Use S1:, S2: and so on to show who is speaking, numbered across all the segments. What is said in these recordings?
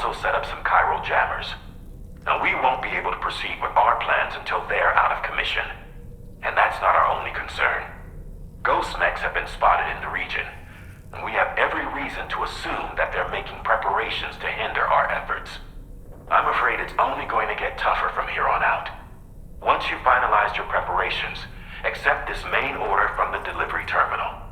S1: also set up some chiral jammers. Now, we won't be able to proceed with our plans until they're out of commission. And that's not our only concern. Ghost mechs have been spotted in the region, and we have every reason to assume that they're making preparations to hinder our efforts. I'm afraid it's only going to get tougher from here on out. Once you've finalized your preparations, accept this main order from the delivery terminal.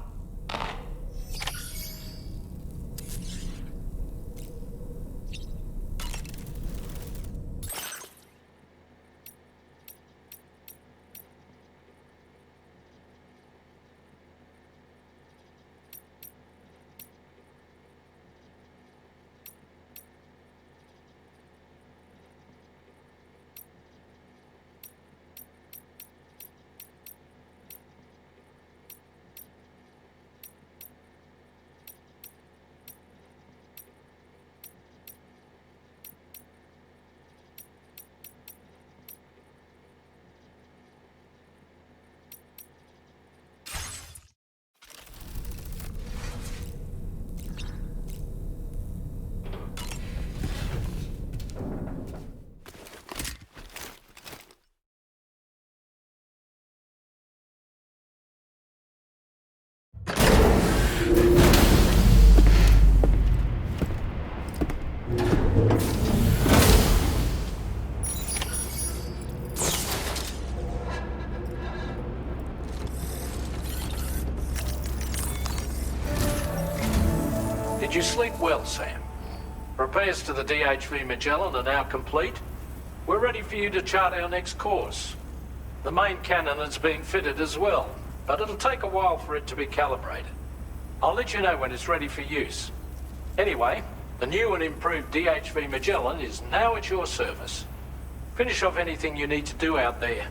S2: Did you sleep well, Sam? Repairs to the DHV Magellan are now complete. We're ready for you to chart our next course. The main cannon is being fitted as well, but it'll take a while for it to be calibrated. I'll let you know when it's ready for use. Anyway, the new and improved DHV Magellan is now at your service. Finish off anything you need to do out there.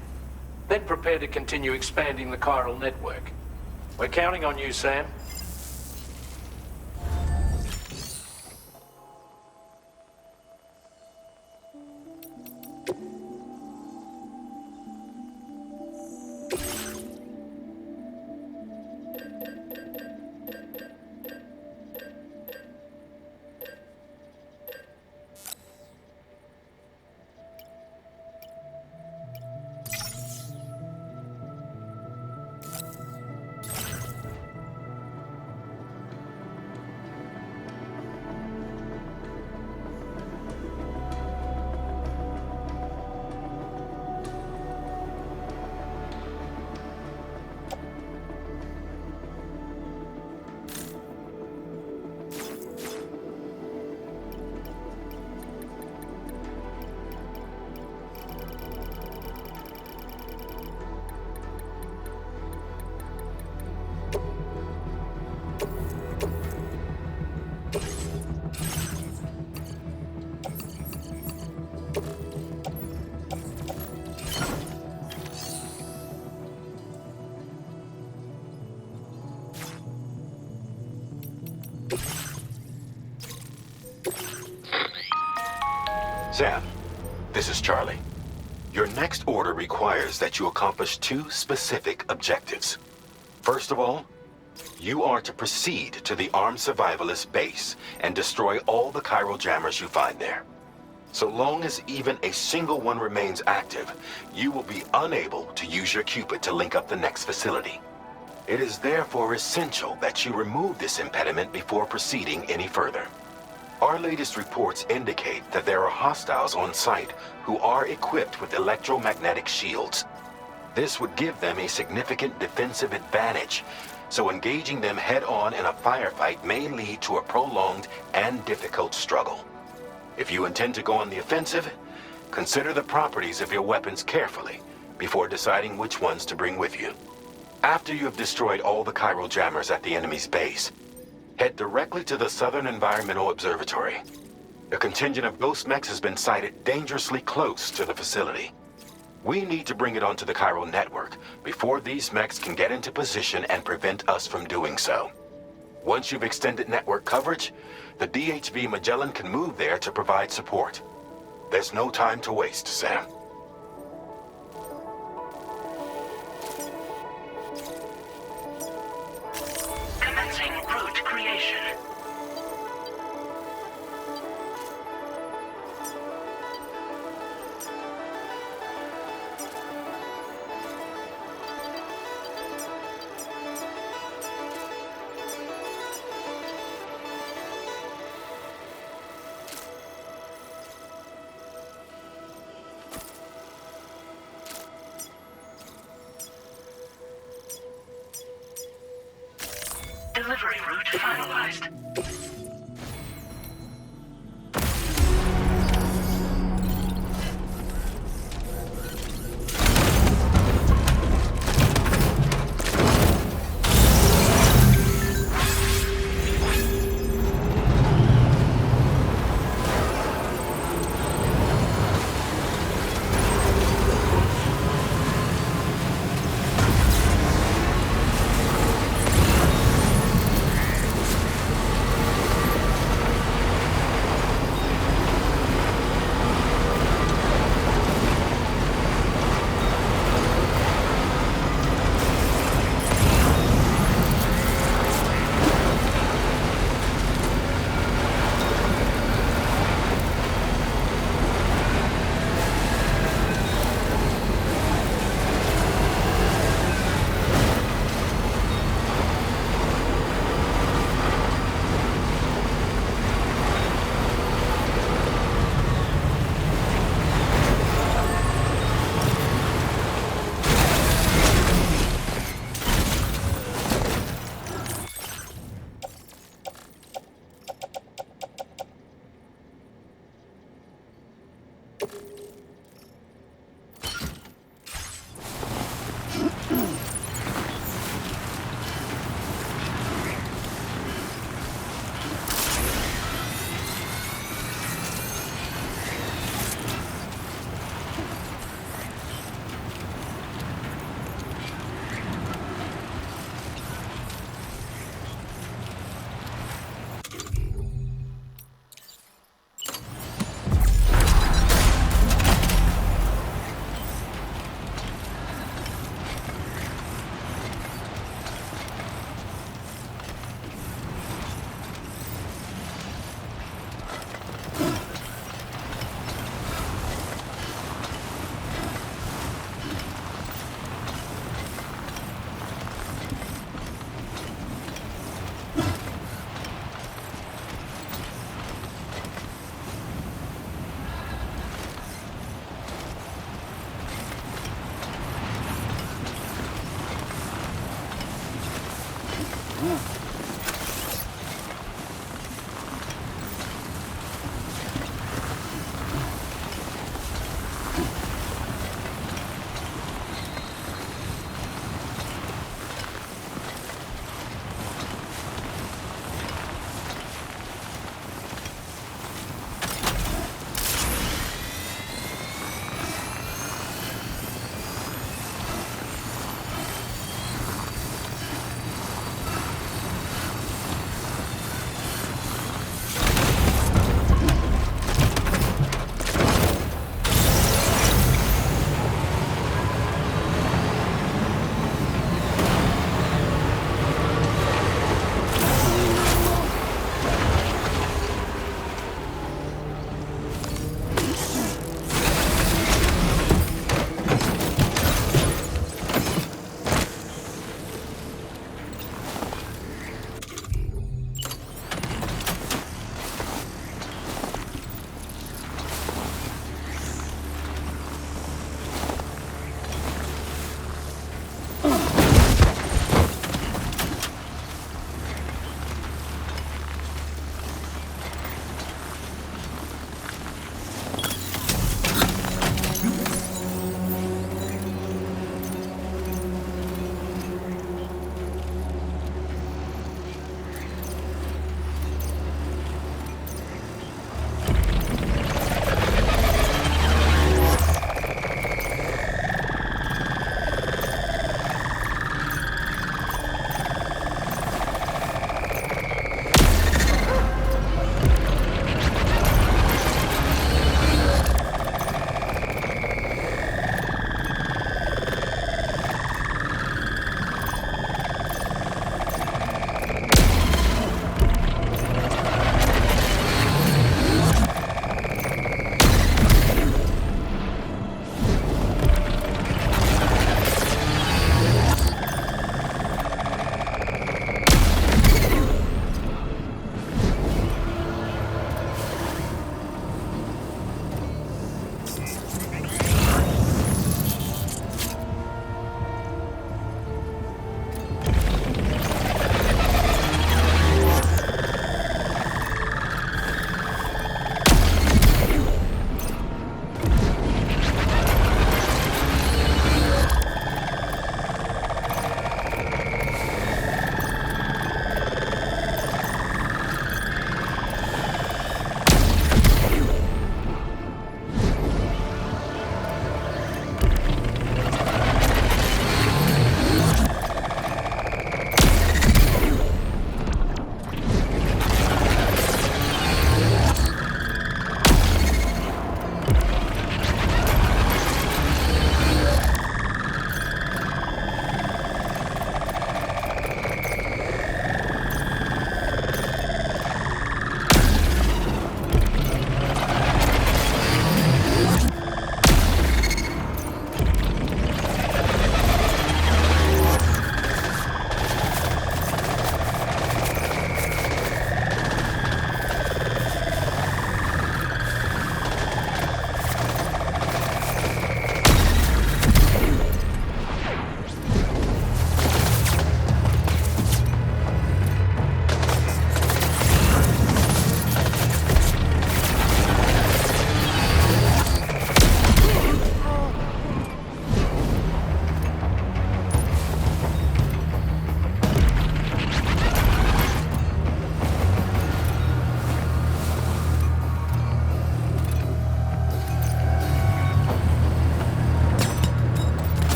S2: Then prepare to continue expanding the chiral network. We're counting on you, Sam.
S1: Sam, this is Charlie. Your next order requires that you accomplish two specific objectives. First of all, you are to proceed to the armed survivalist base and destroy all the chiral jammers you find there. So long as even a single one remains active, you will be unable to use your Cupid to link up the next facility. It is therefore essential that you remove this impediment before proceeding any further. Our latest reports indicate that there are hostiles on site who are equipped with electromagnetic shields. This would give them a significant defensive advantage, so engaging them head-on in a firefight may lead to a prolonged and difficult struggle. If you intend to go on the offensive, consider the properties of your weapons carefully before deciding which ones to bring with you. After you have destroyed all the chiral jammers at the enemy's base, head directly to the Southern Environmental Observatory. A contingent of ghost mechs has been sighted dangerously close to the facility. We need to bring it onto the chiral network before these mechs can get into position and prevent us from doing so. Once you've extended network coverage, the DHV Magellan can move there to provide support. There's no time to waste, Sam.
S3: Commencing route creation. Delivery route finalized.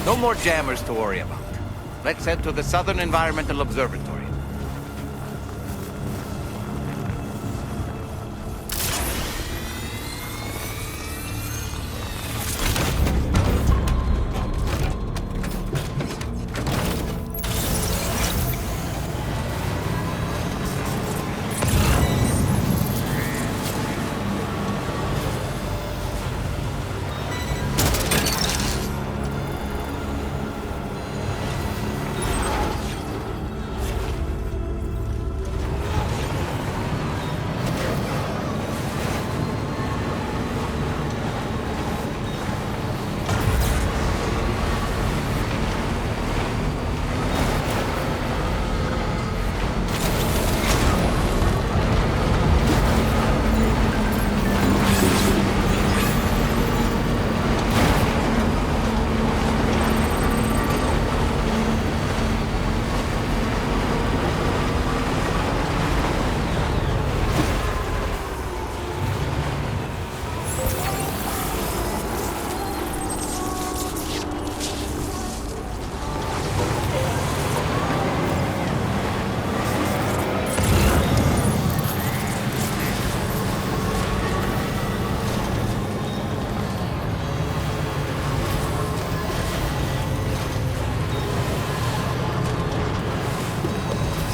S4: No more jammers to worry about. Let's head to the Southern Environmental Observatory.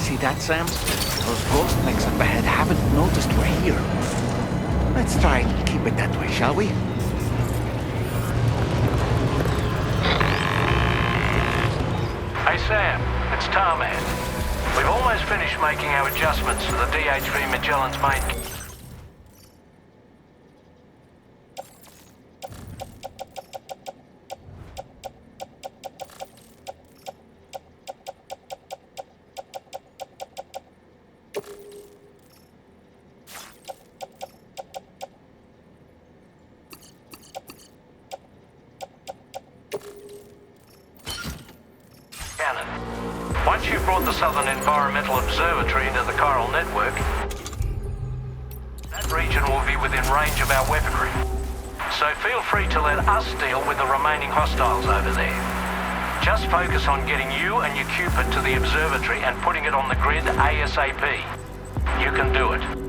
S4: See that, Sam? Those ghost flecks up ahead haven't noticed we're here. Let's try and keep it that way, shall we?
S2: Hey Sam, it's Tarman. We've almost finished making our adjustments to the DHV Magellan's main... Once you've brought the Southern Environmental Observatory into the chiral network, that region will be within range of our weaponry. So feel free to let us deal with the remaining hostiles over there. Just focus on getting you and your Cupid to the observatory and putting it on the grid ASAP. You can do it.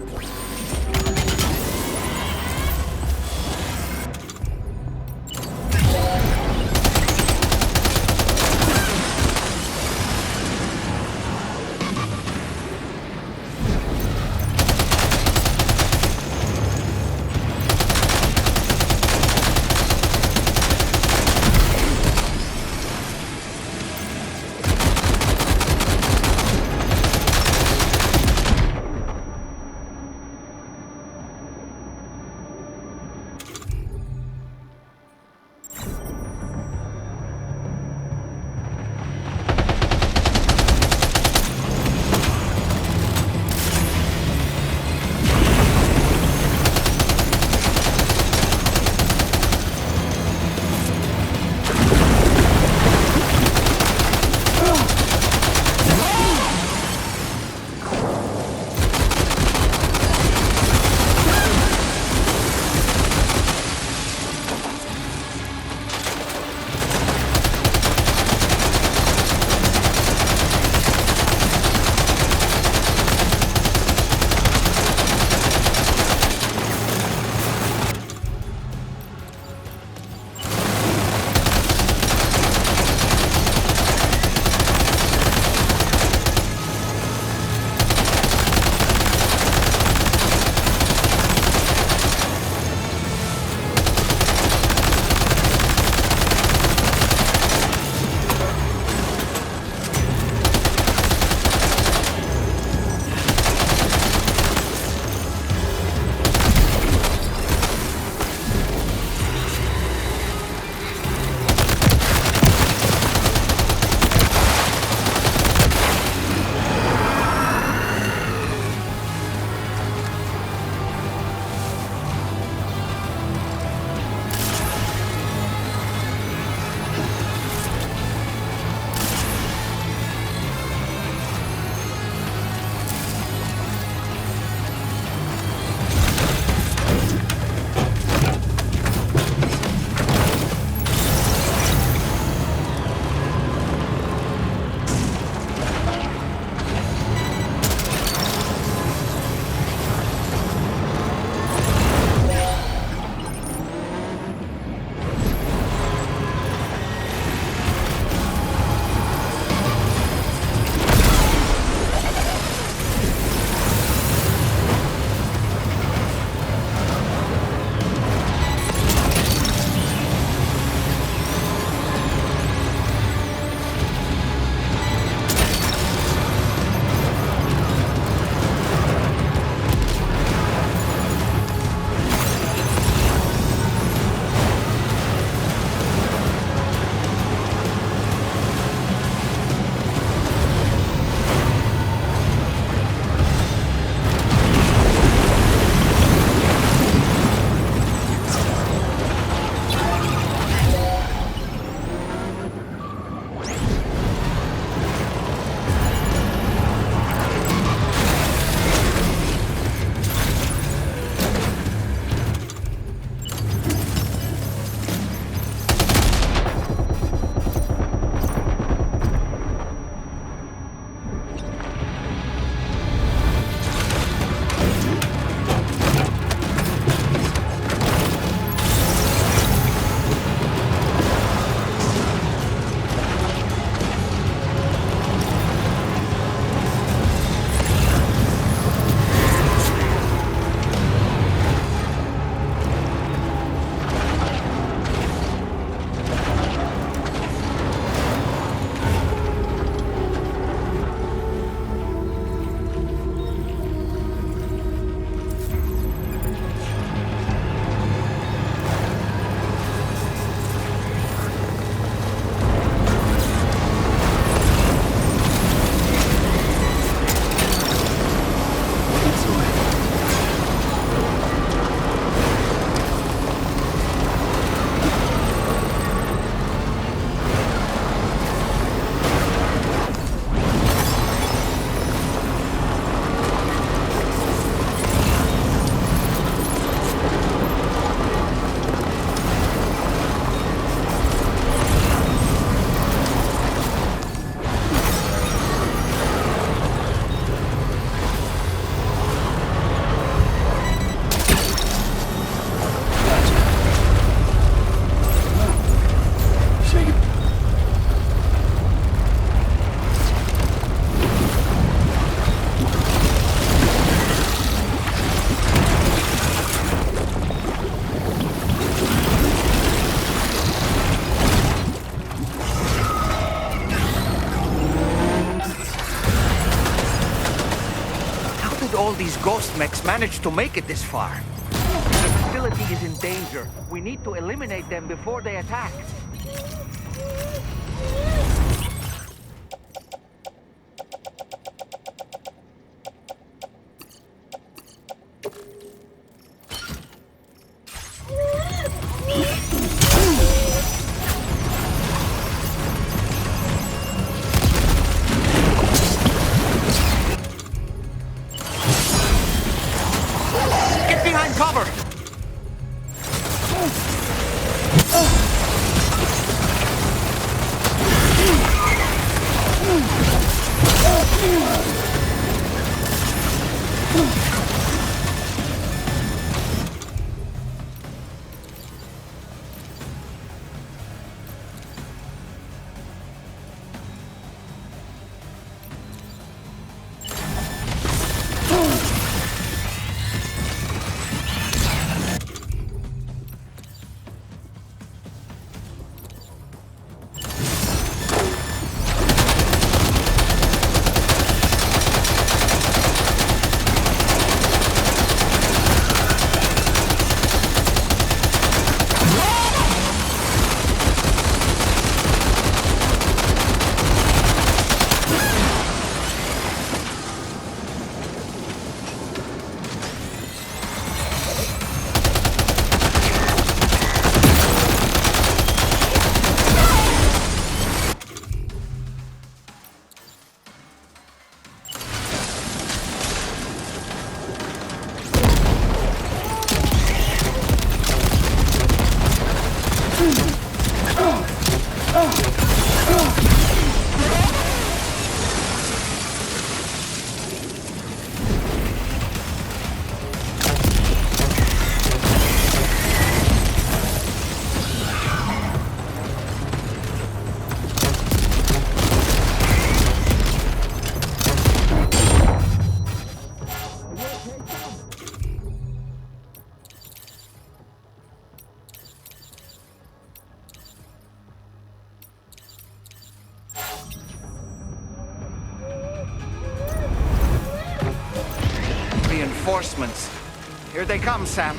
S4: these ghost mechs managed to make it this far? The facility is in danger. We need to eliminate them before they attack. Get behind cover! Reinforcements. Here they come, Sam.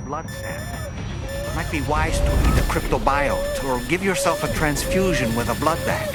S4: Blood, Sam. It might be wise to eat a cryptobiote or give yourself a transfusion with a blood bag.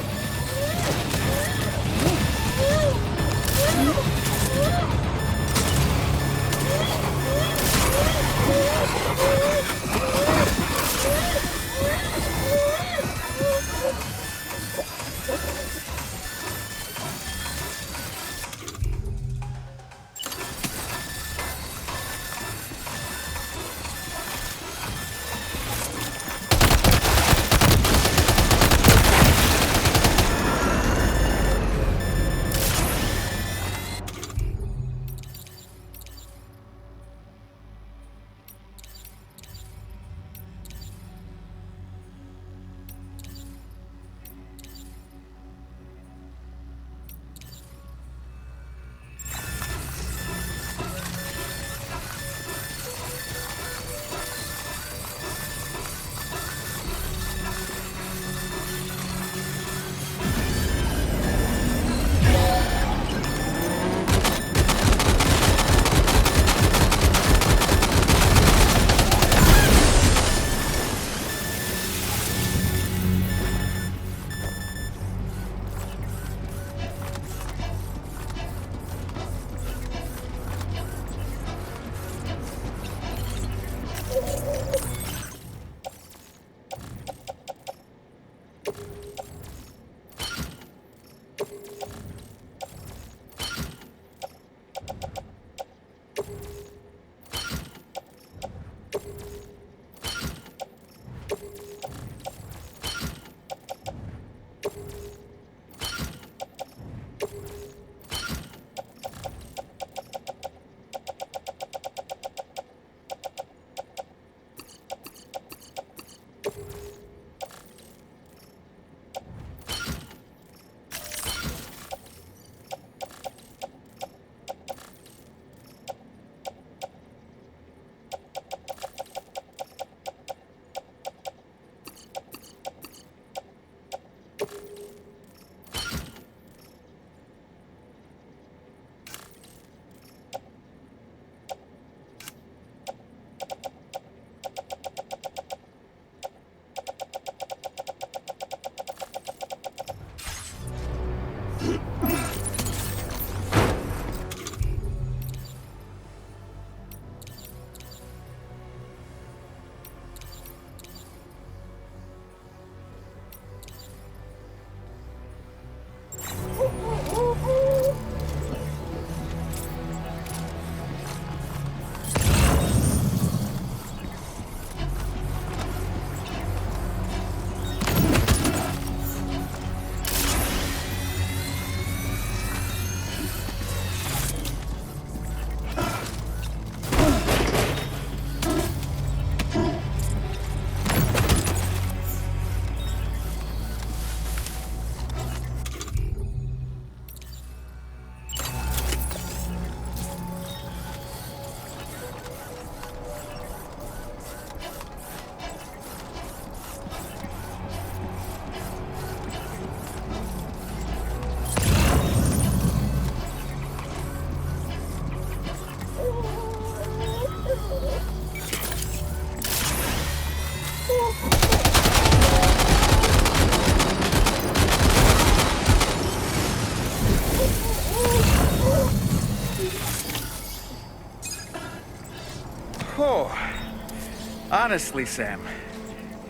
S4: Honestly, Sam,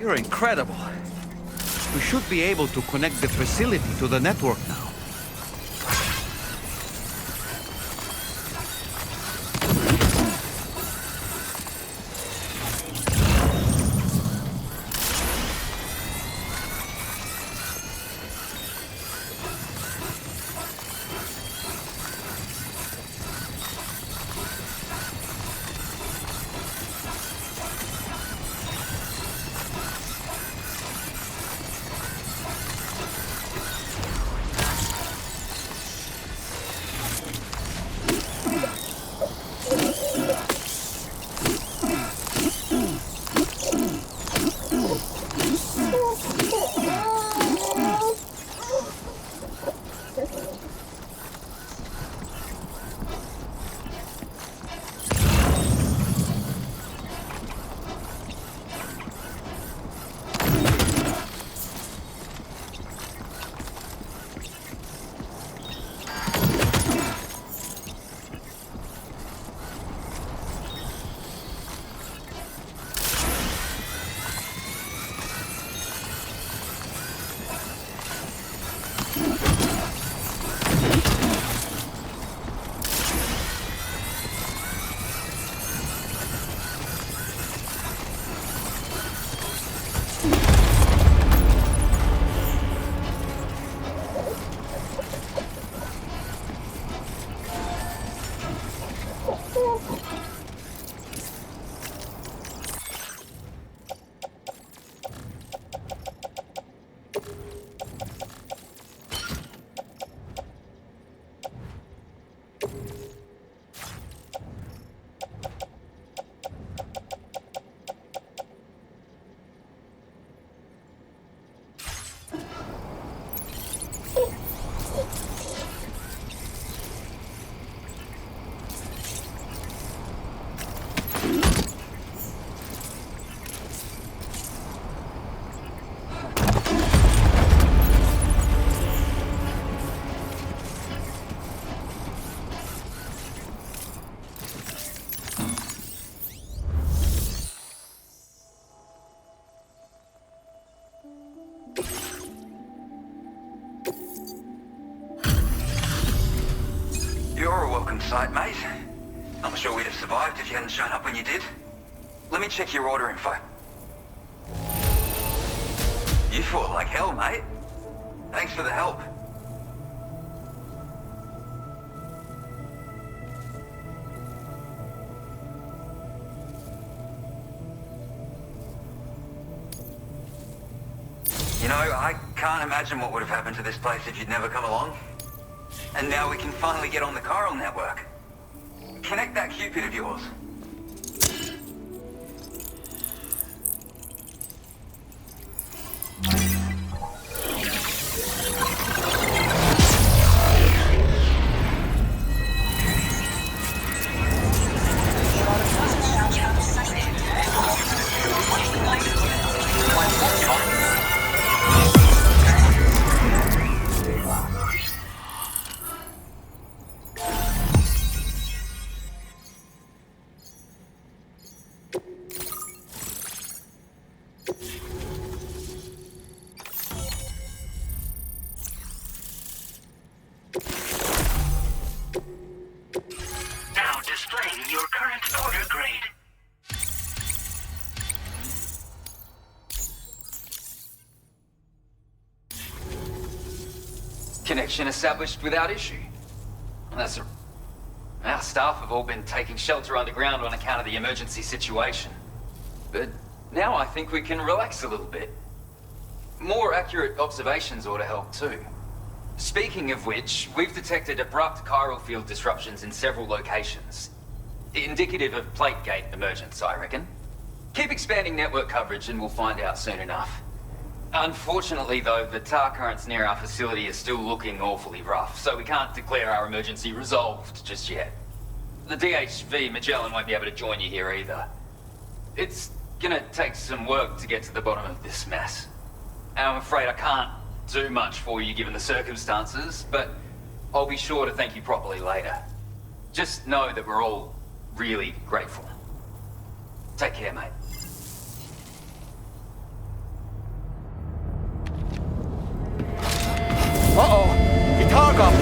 S4: you're incredible. We should be able to connect the facility to the network now.
S5: You're a welcome sight, mate. I'm sure we'd have survived if you hadn't shown up when you did. Let me check your order info. You fought like hell, mate. Thanks for the help. You know, I can't imagine what would have happened to this place if you'd never come along. And now we can finally get on the chiral network. Connect that Cupid of yours.
S3: Your current order grade.
S5: Connection established without issue. Our staff have all been taking shelter underground on account of the emergency situation. But now I think we can relax a little bit. More accurate observations ought to help too. Speaking of which, we've detected abrupt chiral field disruptions in several locations. Indicative of plate gate emergence, I reckon. Keep expanding network coverage and we'll find out soon enough. Unfortunately though, the tar currents near our facility are still looking awfully rough, so we can't declare our emergency resolved just yet. The DHV Magellan won't be able to join you here either. It's gonna take some work to get to the bottom of this mess. And I'm afraid I can't do much for you given the circumstances, but I'll be sure to thank you properly later. Just know that we're all really grateful. Take care, mate.
S6: up!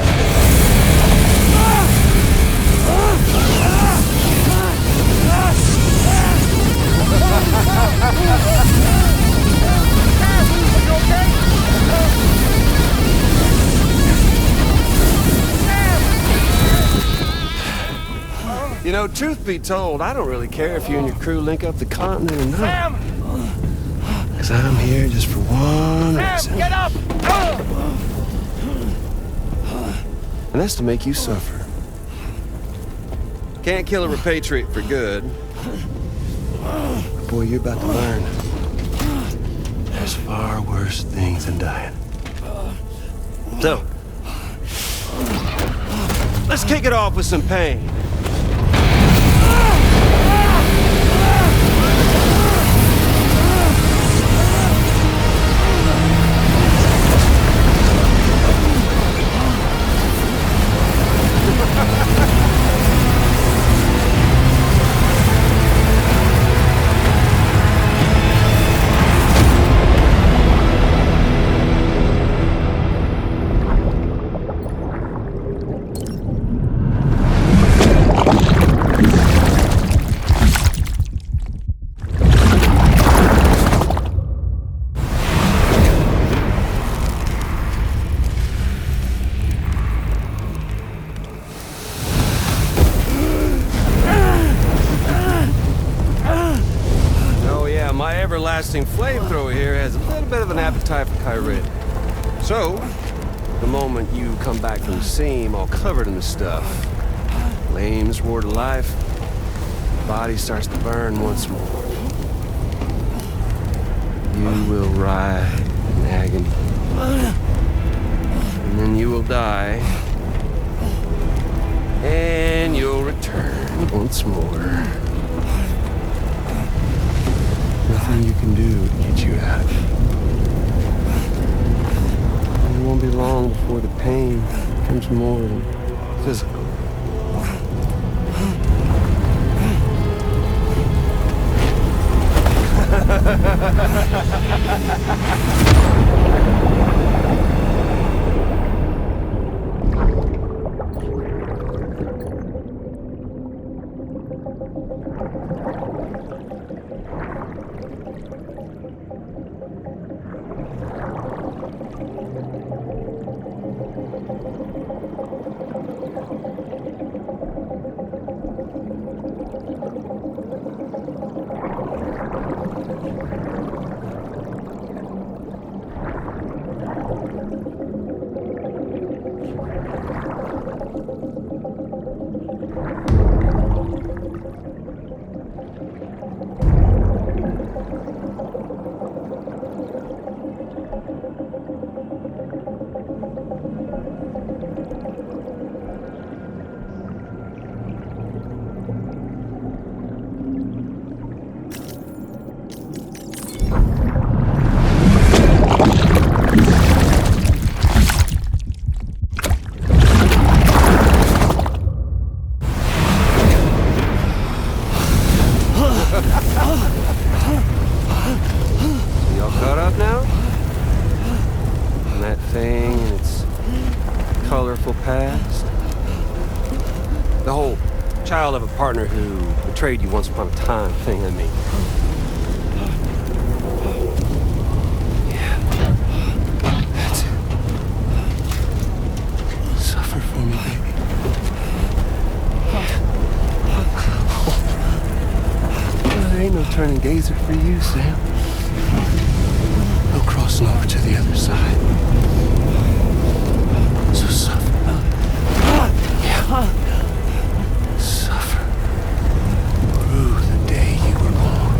S7: You know, truth be told, I don't really care if you and your crew link up the continent or not.
S6: Sam!
S7: Because I'm here just for one reason.
S6: Sam, get up!
S7: And that's to make you suffer. Can't kill a repatriate for good. But boy, you're about to learn. There's far worse things than dying. So, let's kick it off with some pain. Everlasting flamethrower here has a little bit of an appetite for Kyrie. So, the moment you come back from the seam all covered in the stuff, flames roar to life, the body starts to burn once more. You will writhe in agony. And then you will die. And you'll return once more. Nothing you can do to get you out. And it won't be long before the pain becomes more than physical. Y'all caught up now? On that thing and its colorful past? The whole child of a partner who betrayed you once upon a time thing, I mean. Yeah. That's it. Suffer for me, baby. There ain't no turning gazer for you, Sam. No crossing over to the other side. So suffer. Yeah. Suffer. Through the day you were born.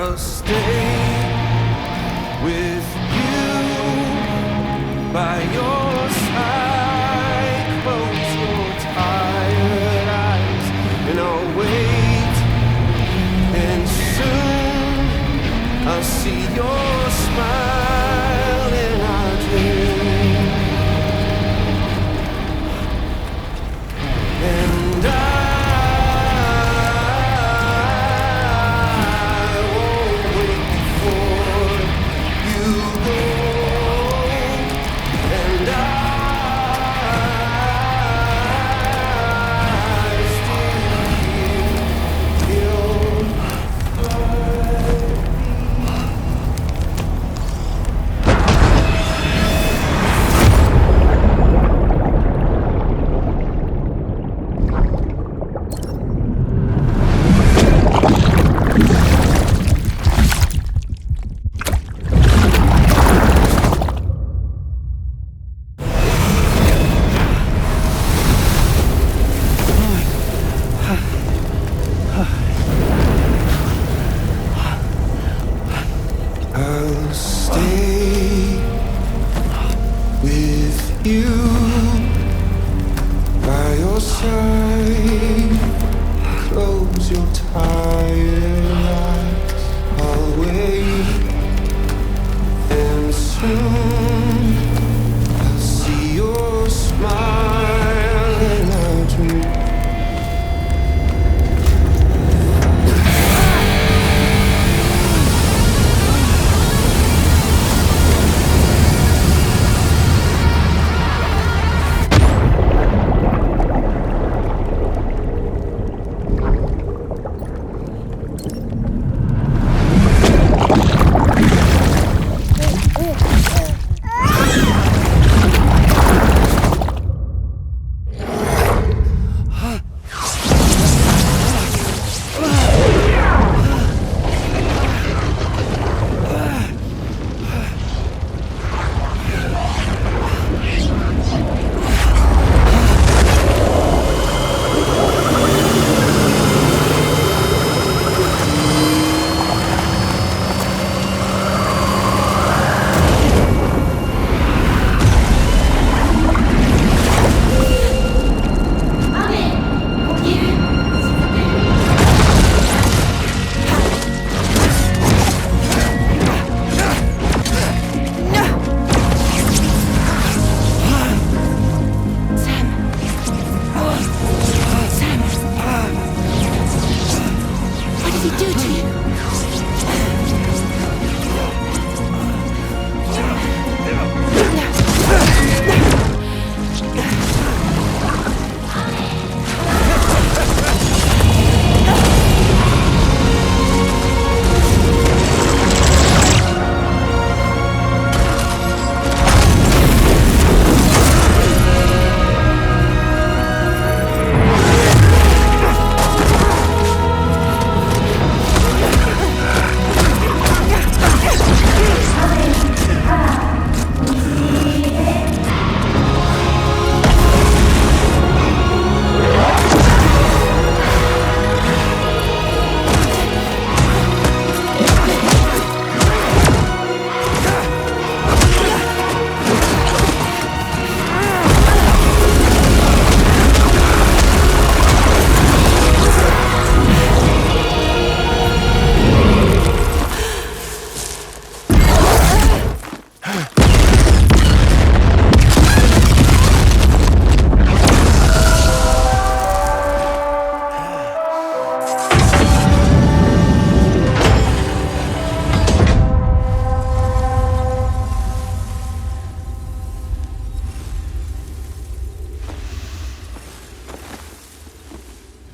S7: I'll stay with you by your side. Close your tired eyes and I'll wait. And soon I'll see your smile in our dream. And I won't wait before you go. And I still I'll stay with you by your side. Close your tired eyes. I'll wait, and soon I'll see your smile in our dream.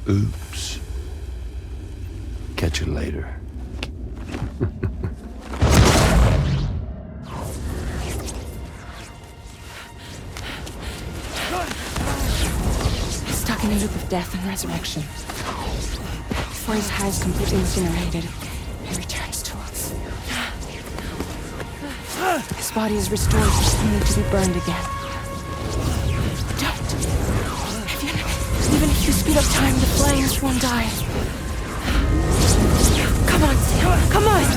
S7: Oops. Catch you later.
S6: Stuck in a loop of death and resurrection. Before his high is completely incinerated, he returns to us. His body is restored, only to be burned again. Don't! Even if you speed up time, the flames won't die. Come on, Sam. Come on!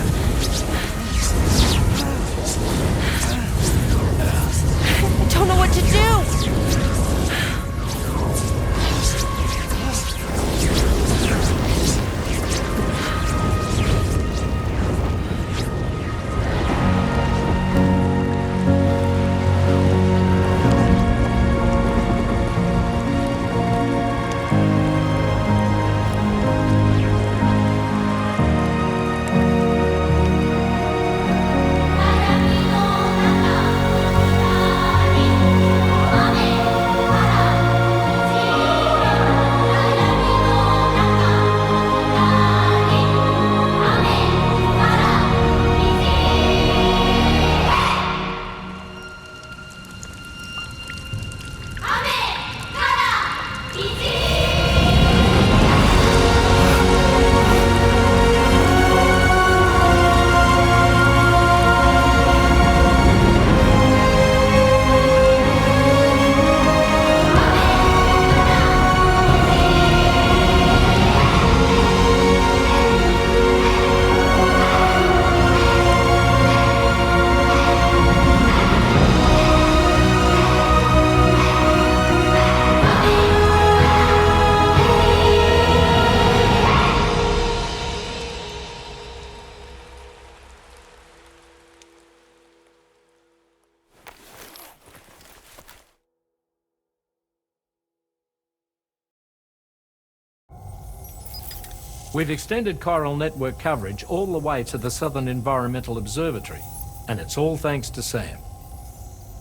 S2: We've extended chiral network coverage all the way to the Southern Environmental Observatory, and it's all thanks to Sam.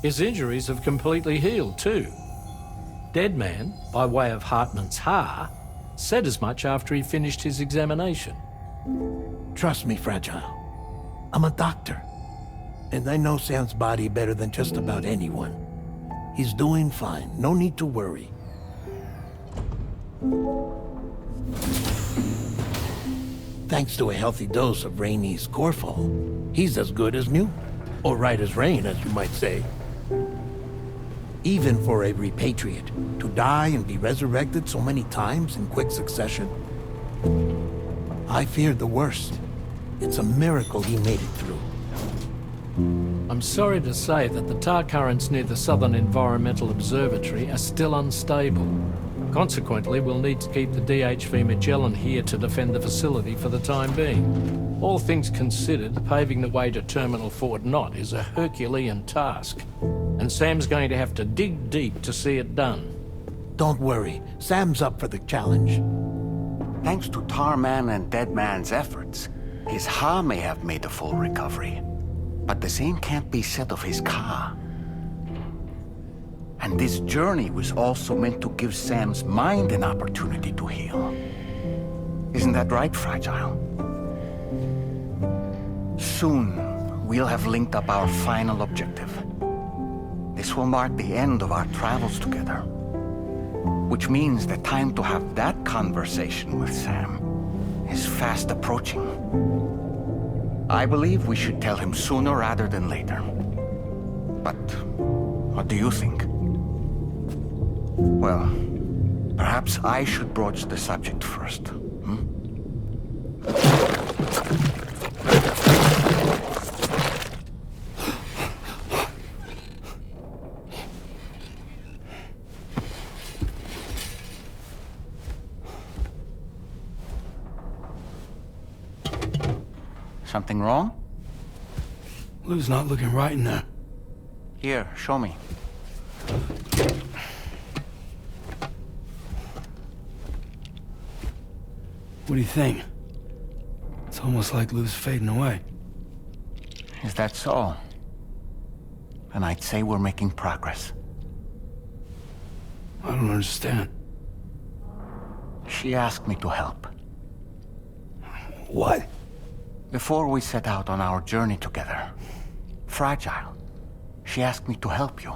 S2: His injuries have completely healed too. Deadman, by way of Hartman's Ha, said as much after he finished his examination.
S8: Trust me, Fragile. I'm a doctor, and I know Sam's body better than just about anyone. He's doing fine. No need to worry. Thanks to a healthy dose of Rainey's Corfall, he's as good as new. Or right as rain, as you might say. Even for a repatriate, to die and be resurrected so many times in quick succession. I feared the worst. It's a miracle he made it through.
S2: I'm sorry to say that the tar currents near the Southern Environmental Observatory are still unstable. Consequently, we'll need to keep the DHV Magellan here to defend the facility for the time being. All things considered, paving the way to Terminal Fort Knott is a Herculean task, and Sam's going to have to dig deep to see it done.
S8: Don't worry, Sam's up for the challenge.
S4: Thanks to Tarman and Deadman's efforts, his Ha may have made a full recovery. But the same can't be said of his Ka. And this journey was also meant to give Sam's mind an opportunity to heal. Isn't that right, Fragile? Soon, we'll have linked up our final objective. This will mark the end of our travels together. Which means the time to have that conversation with Sam is fast approaching. I believe we should tell him sooner rather than later. But what do you think? Well, perhaps I should broach the subject first. Something wrong?
S9: Lou's not looking right in there.
S8: Here, show me.
S9: What do you think? It's almost like Lou's fading away.
S8: Is that so? Then I'd say we're making progress.
S9: I don't understand.
S8: She asked me to help.
S9: What?
S8: Before we set out on our journey together, Fragile, she asked me to help you.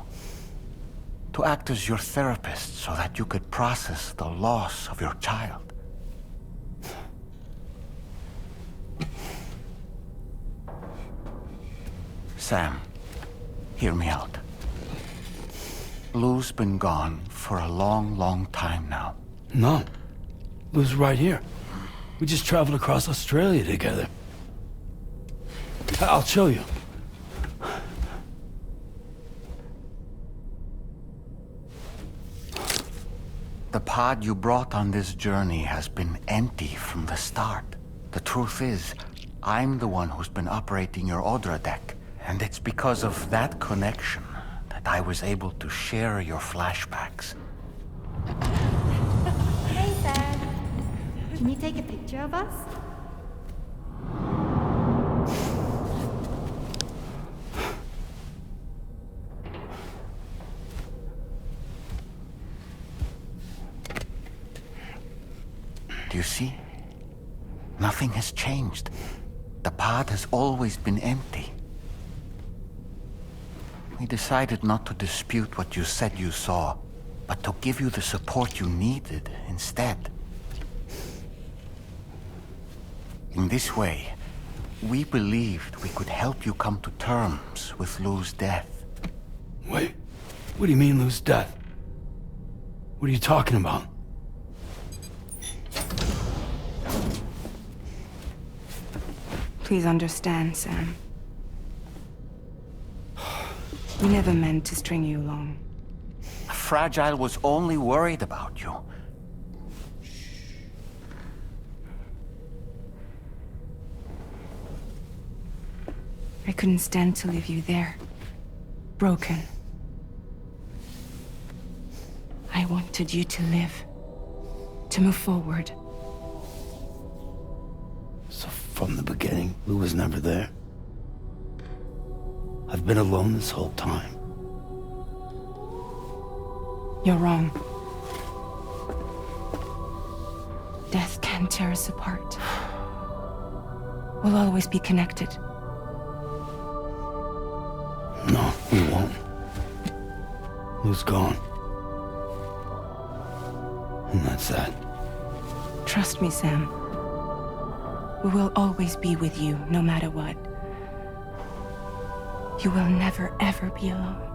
S8: To act as your therapist so that you could process the loss of your child. Sam, hear me out. Lou's been gone for a long, long time now.
S9: No. Lou's right here. We just traveled across Australia together. I'll show you.
S8: The pod you brought on this journey has been empty from the start. The truth is, I'm the one who's been operating your Odra deck, and it's because of that connection that I was able to share your flashbacks.
S10: Hey, Sam. Can you take a picture of us?
S8: Do you see? Nothing has changed. The pod has always been empty. We decided not to dispute what you said you saw, but to give you the support you needed instead. In this way, we believed we could help you come to terms with Lou's death.
S9: Wait, what do you mean Lou's death? What are you talking about?
S6: Please understand, Sam. We never meant to string you along.
S8: Fragile was only worried about you.
S6: I couldn't stand to leave you there. Broken. I wanted you to live. To move forward.
S9: from the beginning. Lou was never there. I've been alone this whole time.
S6: You're wrong. Death can tear us apart. We'll always be connected.
S9: No, we won't. Lou's gone. And that's that.
S6: Trust me, Sam. We will always be with you, no matter what. You will never, ever be alone.